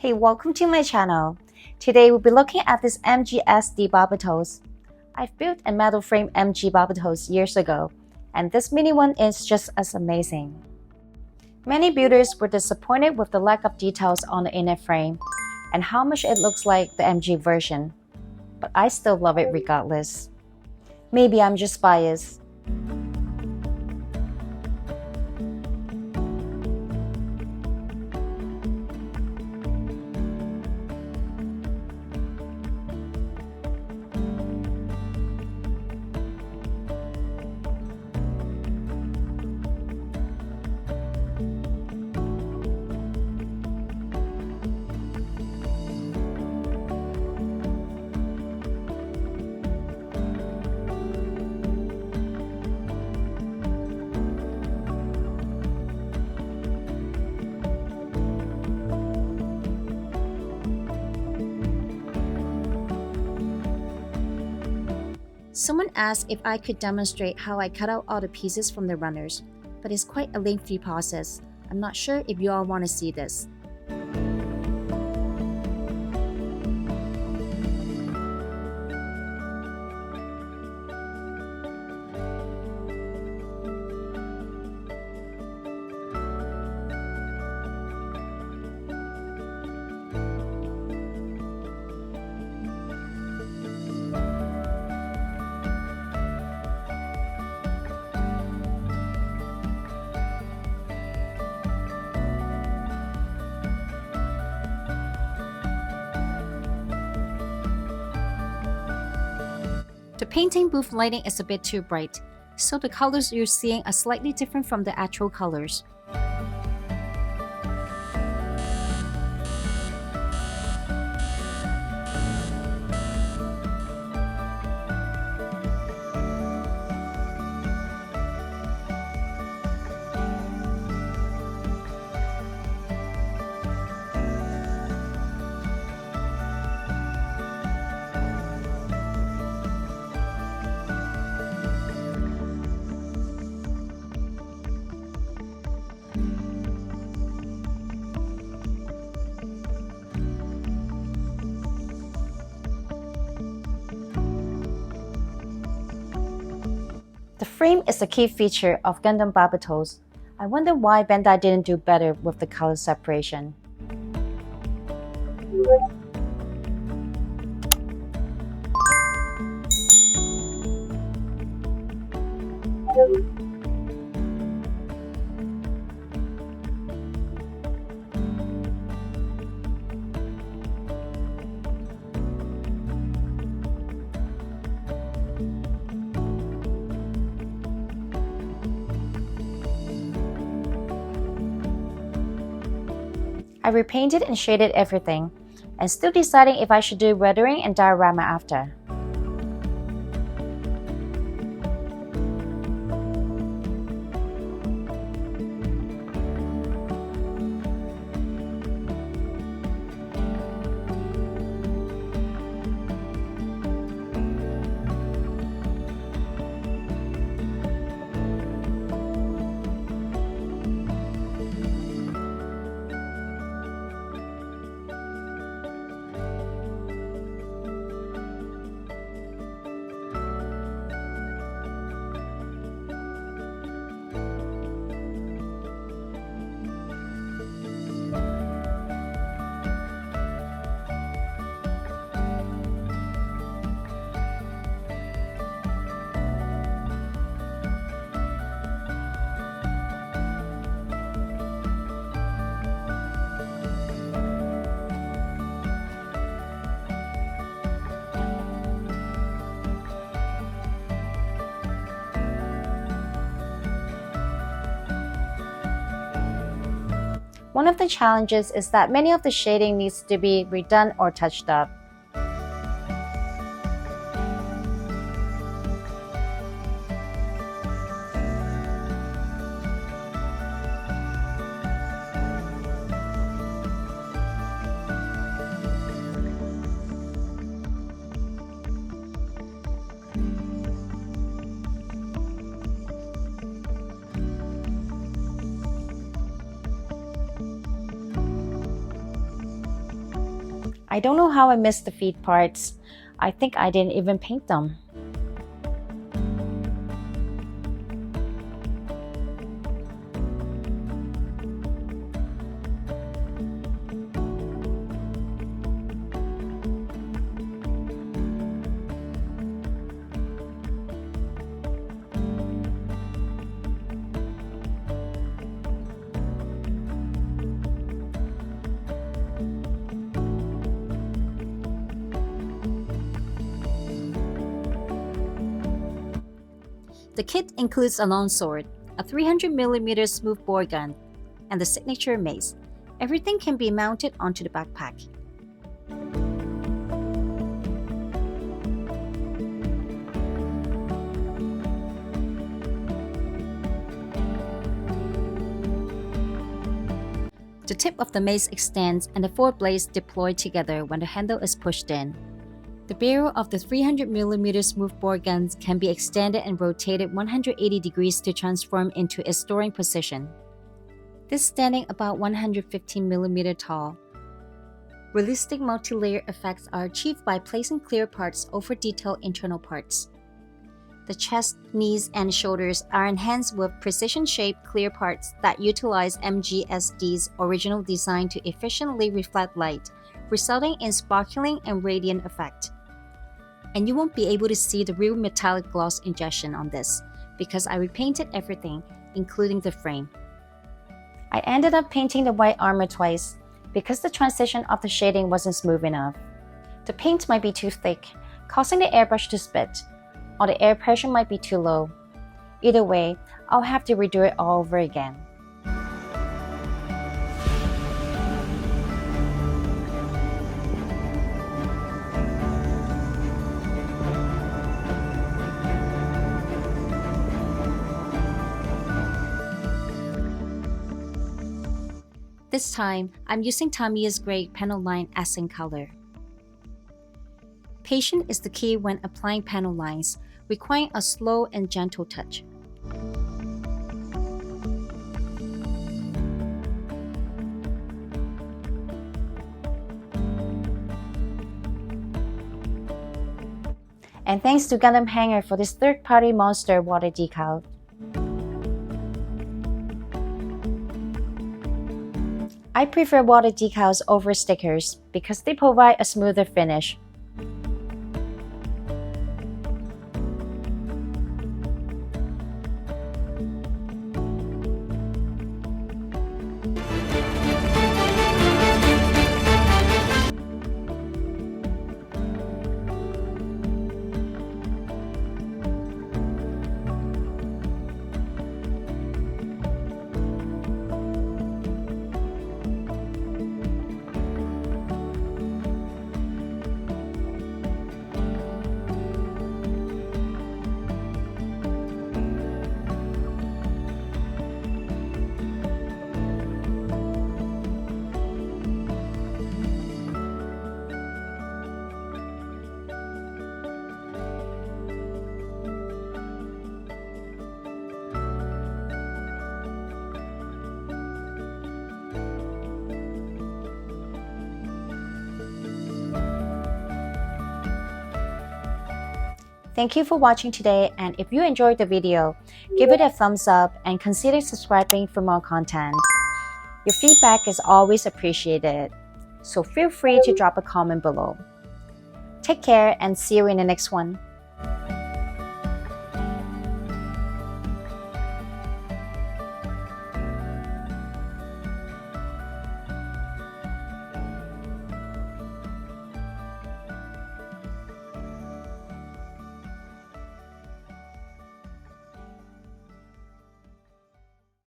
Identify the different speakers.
Speaker 1: Hey, welcome to my channel. Today we'll be looking at this MGSD Barbatos. I've built a metal frame MG Barbatos years ago, and this mini one is just as amazing. Many builders were disappointed with the lack of details on the inner frame and how much it looks like the MG version, but I still love it regardless. Maybe I'm just biased. Someone asked if I could demonstrate how I cut out all the pieces from the runners, but it's quite a lengthy process. I'm not sure if you all want to see this. The painting booth lighting is a bit too bright, so the colors you're seeing are slightly different from the actual colors. The frame is a key feature of Gundam Barbatos. I wonder why Bandai didn't do better with the color separation. I repainted and shaded everything, and still deciding if I should do weathering and diorama after. One of the challenges is that many of the shading needs to be redone or touched up. I don't know how I missed the feet parts. I think I didn't even paint them. The kit includes a long sword, a 300mm smoothbore gun, and the signature mace. Everything can be mounted onto the backpack. The tip of the mace extends and the 4 blades deploy together when the handle is pushed in. The barrel of the 300mm smoothbore guns can be extended and rotated 180 degrees to transform into its storing position. This standing about 115mm tall. Realistic multi-layer effects are achieved by placing clear parts over detailed internal parts. The chest, knees, and shoulders are enhanced with precision-shaped clear parts that utilize MGSD's original design to efficiently reflect light, resulting in sparkling and radiant effect. And you won't be able to see the real metallic gloss injection on this because I repainted everything, including the frame. I ended up painting the white armor twice because the transition of the shading wasn't smooth enough. The paint might be too thick, causing the airbrush to spit, or the air pressure might be too low. Either way, I'll have to redo it all over again. This time, I'm using Tamiya's gray panel line accent color. Patience is the key when applying panel lines, requiring a slow and gentle touch. And thanks to Gundam Hangar for this third-party monster water decal. I prefer water decals over stickers because they provide a smoother finish. Thank you for watching today, and if you enjoyed the video, give it a thumbs up and consider subscribing for more content. Your feedback is always appreciated, so feel free to drop a comment below. Take care and see you in the next one.